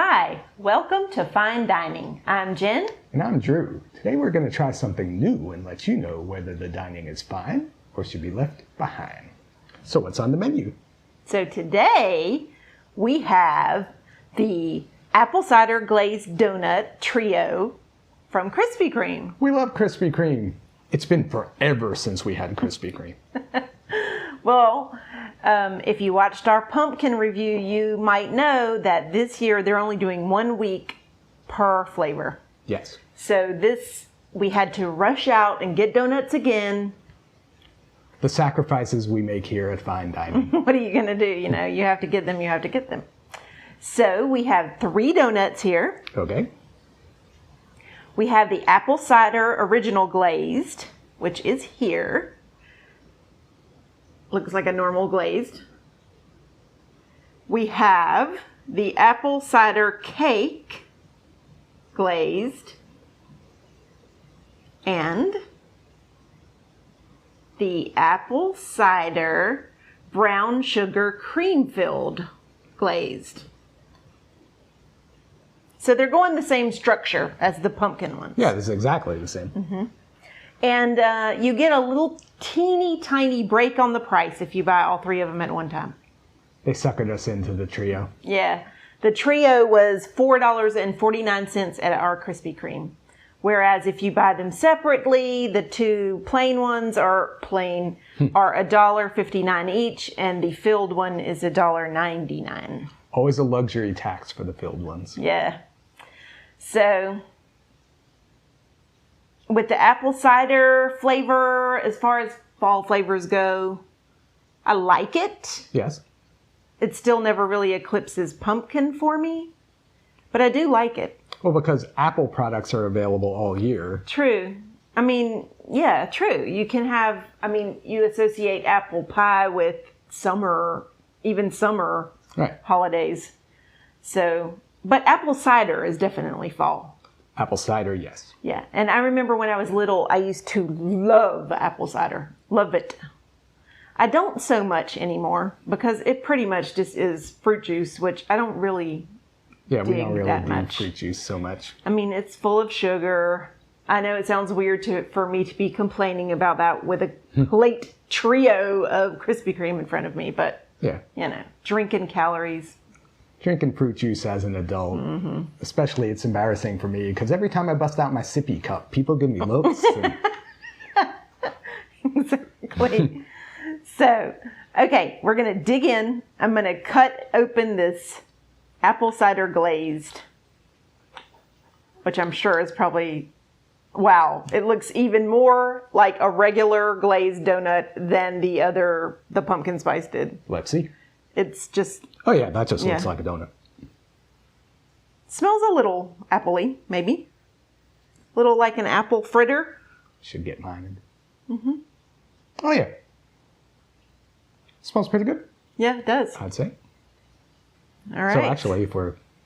Hi, welcome to Fein Dining. I'm Jen. And I'm Drew. Today we're going to try something new and let you know whether the dining is fine or should be left behind. So what's on the menu? So today we have the Apple Cider Glazed Donut Trio from Krispy Kreme. We love Krispy Kreme. It's been forever since we had Krispy Kreme. Well, if you watched our pumpkin review, you might know that this year they're only doing 1 week per flavor. Yes. So we had to rush out and get donuts again. The sacrifices we make here at Fein Dining. What are you going to do? You know, you have to get them, So we have 3 donuts here. Okay. We have the Apple Cider Original Glazed, which is here. Looks like a normal glazed. We have the Apple Cider Cake Glazed and the Apple Cider Brown Sugar Cream Filled Glazed. So they're going the same structure as the pumpkin ones. Yeah, this is exactly the same. Mm-hmm. And you get a little teeny tiny break on the price if you buy all 3 of them at one time. They suckered us into the trio. Yeah. The trio was $4.49 at our Krispy Kreme. Whereas if you buy them separately, the 2 plain ones are $1.59 each, and the filled one is $1.99. Always a luxury tax for the filled ones. Yeah. So with the apple cider flavor, as far as fall flavors go, I like it. Yes. It still never really eclipses pumpkin for me, but I do like it. Well, because Apple products are available all year. True. I mean, yeah, true. You can have, you associate apple pie with summer, even summer holidays. So, but apple cider is definitely fall. Apple cider, yes. Yeah, and I remember when I was little, I used to love apple cider. Love it. I don't so much anymore because it pretty much just is fruit juice, which I don't really we don't really do much. fruit juice so much. I mean, it's full of sugar. I know it sounds weird for me to be complaining about that with a plate trio of Krispy Kreme in front of me, but, drinking calories. Drinking fruit juice as an adult, especially it's embarrassing for me because every time I bust out my sippy cup, people give me looks. Exactly. So, okay, we're going to dig in. I'm going to cut open this apple cider glazed, which I'm sure is probably, wow, it looks even more like a regular glazed donut than the pumpkin spice did. Let's see. It's just... Oh yeah, that just looks like a donut. Smells a little apple-y, maybe. A little like an apple fritter. Should get mine. Oh yeah. Smells pretty good. Yeah, it does. I'd say. All right. So actually, if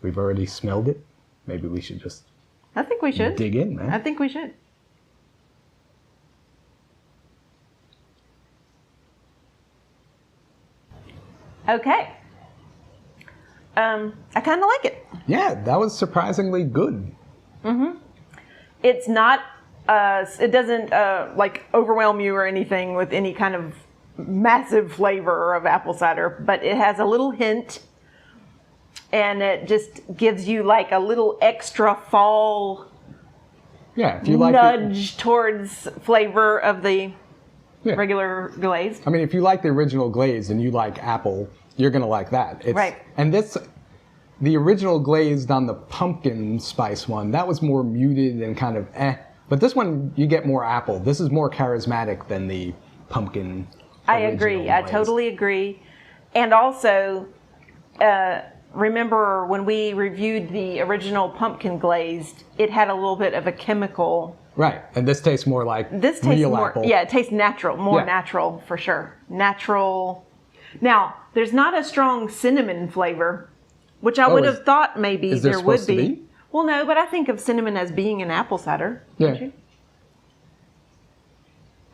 we've already smelled it, maybe we should just... I think we should. Dig in, man. I think we should. Okay. I kind of like it. Yeah, that was surprisingly good. It's not, it doesn't overwhelm you or anything with any kind of massive flavor of apple cider, but it has a little hint and it just gives you like a little extra fall if you like nudge towards flavor of the regular glazed. I mean, if you like the original glaze and you like apple, you're going to like that. Right. And the original glazed on the pumpkin spice one, that was more muted and kind of But this one, you get more apple. This is more charismatic than the pumpkin. I agree. I totally agree. And also, remember when we reviewed the original pumpkin glazed, it had a little bit of a chemical. Right. And this tastes more like real apple. Yeah, it tastes natural. More natural for sure. Natural. Now, there's not a strong cinnamon flavor, which I would have thought maybe there would be. Well, no, but I think of cinnamon as being an apple cider. Yeah.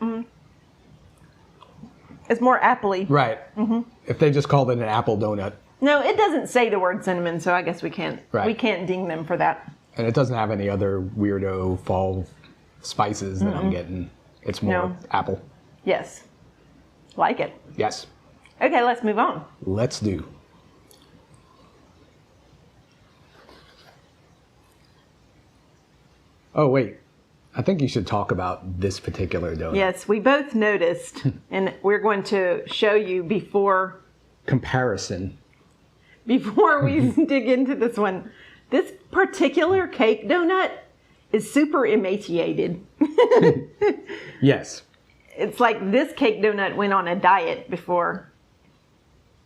Don't you? It's more appley. Right. If they just called it an apple donut, No, it doesn't say the word cinnamon, so I guess we can't ding them for that. And it doesn't have any other weirdo fall spices that I'm getting. It's more apple. Yes. Like it. Yes. Okay, let's move on. Let's do. Oh, wait. I think you should talk about this particular donut. Yes, we both noticed, and we're going to show you before comparison. Before we dig into this one. This particular cake donut is super emaciated. Yes. It's like this cake donut went on a diet before.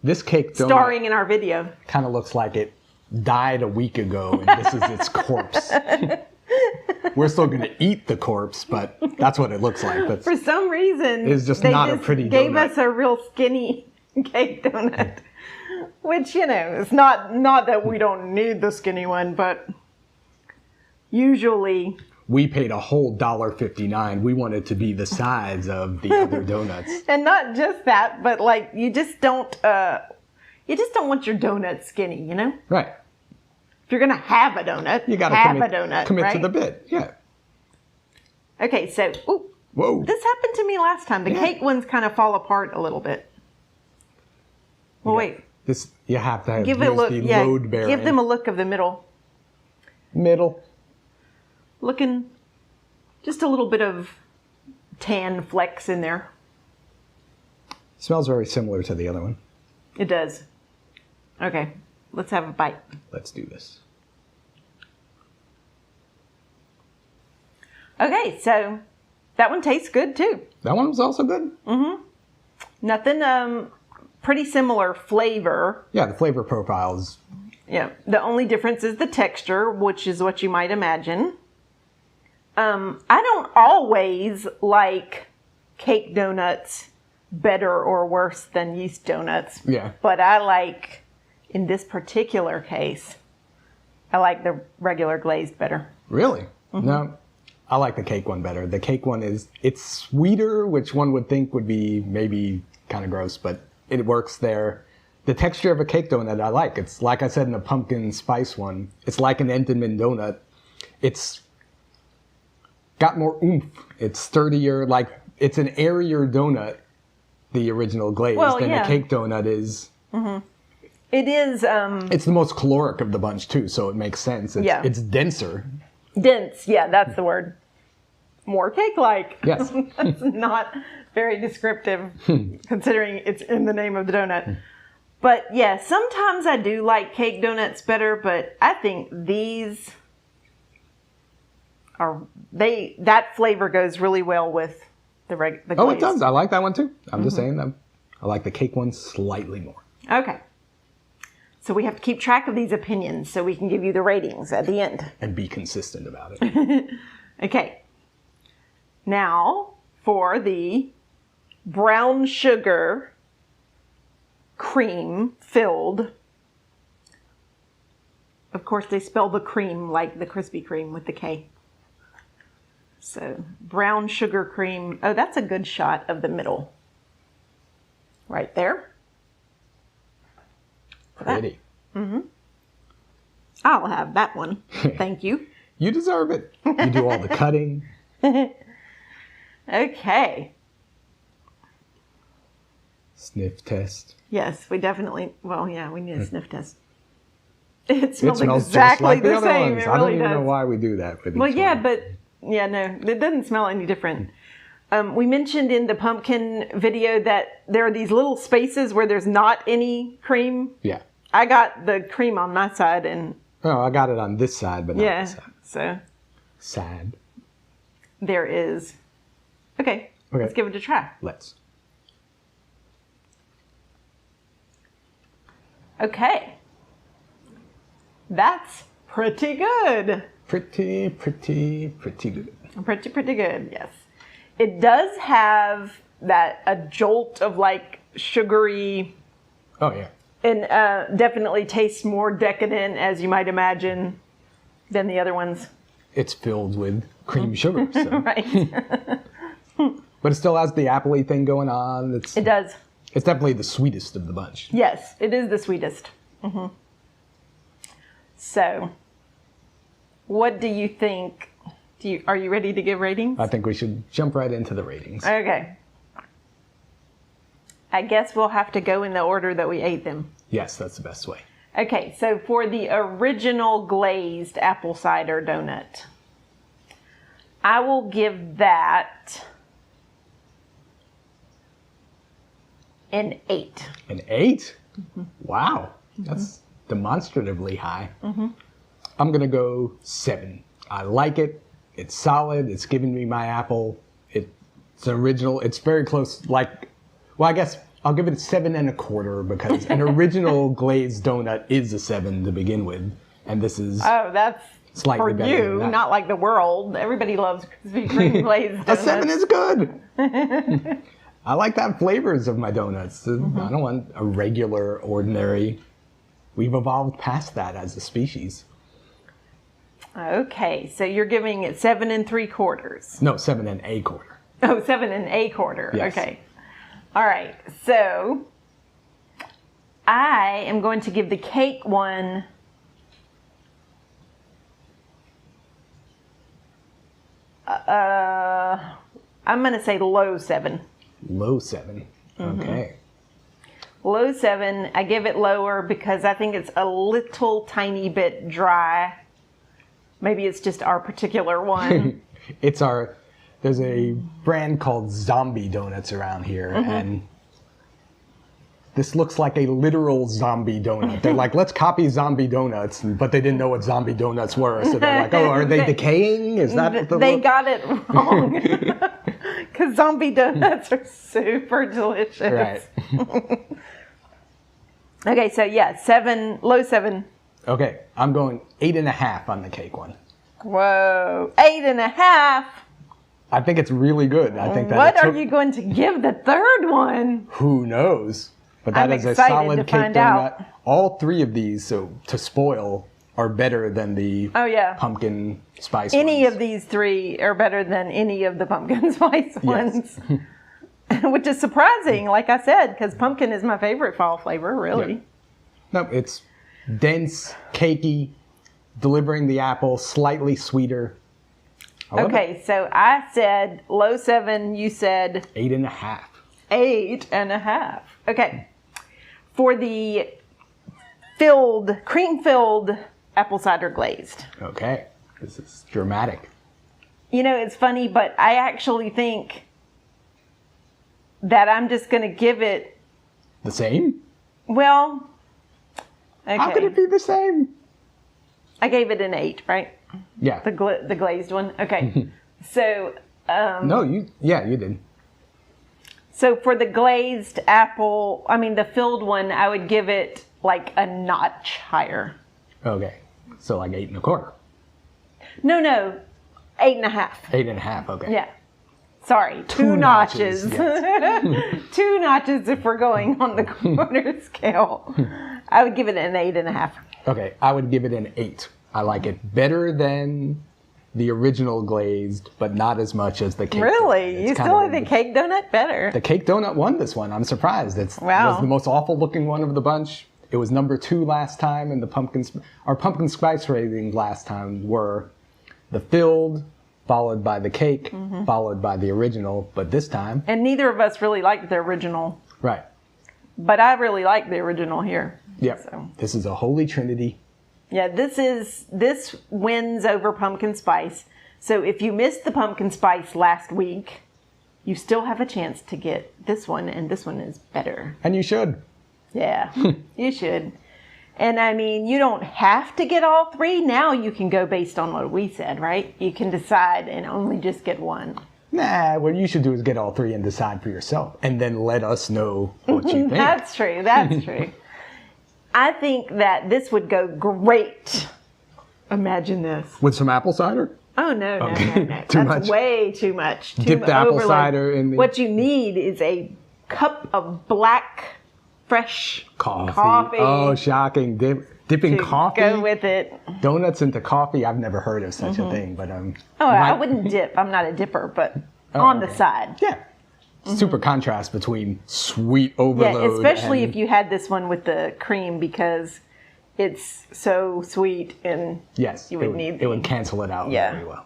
This cake donut starring in our video kind of looks like it died a week ago and this is its corpse. We're still going to eat the corpse, but that's what it looks like. But for some reason, it's just not a pretty donut. They gave us a real skinny cake donut, which, you know, it's not that we don't need the skinny one, but usually we paid a whole $1.59. We wanted to be the size of the other donuts. And not just that, but like you just don't want your donut skinny, you know? Right. If you're gonna have a donut, you gotta commit right? to the bit. Yeah. Okay, so whoa, this happened to me last time. The cake ones kind of fall apart a little bit. Well, wait. This you have to have give it a look. load bearing. Give them a look of the middle. Middle. Looking, just a little bit of tan flecks in there. Smells very similar to the other one. It does. Okay, let's have a bite. Let's do this. Okay, so that one tastes good too. That one was also good? Mm-hmm. Nothing, pretty similar flavor. Yeah, the flavor profile is... Yeah, the only difference is the texture, which is what you might imagine. I don't always like cake donuts better or worse than yeast donuts. Yeah. But I like, in this particular case, I like the regular glazed better. Really? Mm-hmm. No, I like the cake one better. The cake one it's sweeter, which one would think would be maybe kind of gross, but it works there. The texture of a cake donut I like. It's like I said in the pumpkin spice one. It's like an Entenmann donut. It's got more oomph. It's sturdier. Like it's an airier donut, the original glazed, than a cake donut is. Mm-hmm. It is. It's the most caloric of the bunch too, so it makes sense. It's denser. Dense. Yeah, that's the word. More cake-like. Yes. That's not very descriptive, considering it's in the name of the donut. But yeah, sometimes I do like cake donuts better, but I think these are, that flavor goes really well with the glaze. Oh, it does. I like that one too. I'm just saying that I like the cake one slightly more. Okay. So we have to keep track of these opinions so we can give you the ratings at the end. And be consistent about it. Okay. Now for the brown sugar cream filled. Of course, they spell the cream like the Krispy Kreme with the K. So brown sugar cream. Oh, that's a good shot of the middle. Right there. Pretty. Mm-hmm. I'll have that one. Thank you. You deserve it. You do all the cutting. Okay. Sniff test. Yes, we definitely, well, yeah, we need a sniff test. It smells exactly just like the the other same. ones. It I don't really even does. know why we do that with Well, each yeah, one. but, yeah, no, it doesn't smell any different. We mentioned in the pumpkin video that there are these little spaces where there's not any cream. Yeah. I got the cream on my side and... Oh, I got it on this side, but not this side. So... Sad. There is... Okay, let's give it a try. Let's. Okay. That's pretty good. Pretty good. Pretty good, yes. It does have a jolt of like sugary... Oh, yeah. And definitely tastes more decadent, as you might imagine, than the other ones. It's filled with cream sugar. So. Right. But it still has the apple-y thing going on. It does. It's definitely the sweetest of the bunch. Yes, it is the sweetest. So, what do you think? Are you ready to give ratings? I think we should jump right into the ratings. Okay. I guess we'll have to go in the order that we ate them. Yes, that's the best way. Okay, so for the original glazed apple cider donut, I will give that an 8. An 8? Wow, that's demonstratively high. I'm going to go 7. I like it. It's solid. It's giving me my apple. It's original. It's very close. Well, I guess I'll give it a 7 1/4 because an original glazed donut is a 7 to begin with. And this is that's slightly for better you, than that. not like the world. Everybody loves Krispy Kreme glazed donuts. A 7 is good. I like to have flavors of my donuts. I don't want a regular, ordinary. We've evolved past that as a species. Okay, so you're giving it 7 3/4. No, 7 1/4. Oh, 7 1/4. Yes. Okay. All right. So I am going to give the cake one I'm going to say low 7. Low 7. Okay. Low 7. I give it lower because I think it's a little tiny bit dry. Maybe it's just our particular one. There's a brand called Zombie Donuts around here, and this looks like a literal zombie donut. They're like, let's copy zombie donuts, but they didn't know what zombie donuts were. So they're like, oh, are they decaying? Is that what they got it wrong. Because zombie donuts are super delicious. Right. Okay, so yeah, 7, low 7. Okay, I'm going 8 1/2 on the cake one. Whoa, 8 1/2. I think it's really good. I think that What are you going to give the third one? Who knows? But that I'm is a excited solid to cake find donut. out. All 3 of these, so to spoil, are better than the pumpkin spice Any ones. of these 3 are better than any of the pumpkin spice ones. Which is surprising, like I said, because pumpkin is my favorite fall flavor, really. Yeah. No, it's dense, cakey, delivering the apple, slightly sweeter. Okay, so I said low 7, you said 8 1/2. 8 1/2. Okay. For the cream-filled apple cider glazed. Okay, this is dramatic. You know, it's funny, but I actually think that I'm just going to give it... The same? Well, okay. How could it be the same? I gave it an 8, right? Yeah. The glazed one? Okay. So... No, you did. So for the glazed apple, the filled one, I would give it like a notch higher. Okay, so like 8 1/4. No, 8 1/2. 8 1/2, okay. Yeah. Sorry, 2 notches. Yes. 2 notches if we're going on the quarter scale. I would give it an 8 1/2. Okay, I would give it an 8. I like it better than the original glazed, but not as much as the cake. Really? Donut. You still like the cake donut better? The cake donut won this one. I'm surprised. It was the most awful looking one of the bunch. It was number 2 last time, and our pumpkin spice ratings last time were the filled, followed by the cake, followed by the original, but this time... And neither of us really liked the original. Right. But I really like the original here. Yep. So. This is a holy trinity. Yeah, this wins over pumpkin spice. So if you missed the pumpkin spice last week, you still have a chance to get this one, and this one is better. And you should. Yeah, you should. And you don't have to get all 3. Now you can go based on what we said, right? You can decide and only just get one. Nah, what you should do is get all 3 and decide for yourself, and then let us know what you think. That's true. That's true. I think that this would go great. Imagine this. With some apple cider? Oh, no. Too That's much? way too much. Dip the apple cider in the... What you need is a cup of black, fresh coffee. Oh, shocking. Dipping coffee? Go with it. Donuts into coffee? I've never heard of such a thing, but... I wouldn't dip. I'm not a dipper, but on the side. Yeah. Super contrast between sweet overload. Yeah, especially if you had this one with the cream, because it's so sweet and Yes, you would need it would cancel it out Yeah. very well.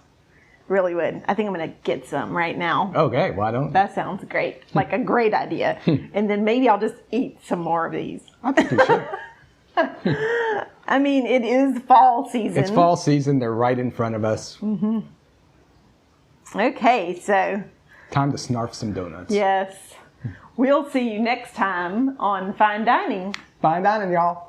really would. I think I'm going to get some right now. Okay, why don't? That sounds great. Like a great idea. And then maybe I'll just eat some more of these. I think you should. I mean, it is fall season. It's fall season. They're right in front of us. Okay, so Time to snarf some donuts. yes. We'll see you next time on Fine Dining. Fine dining, y'all.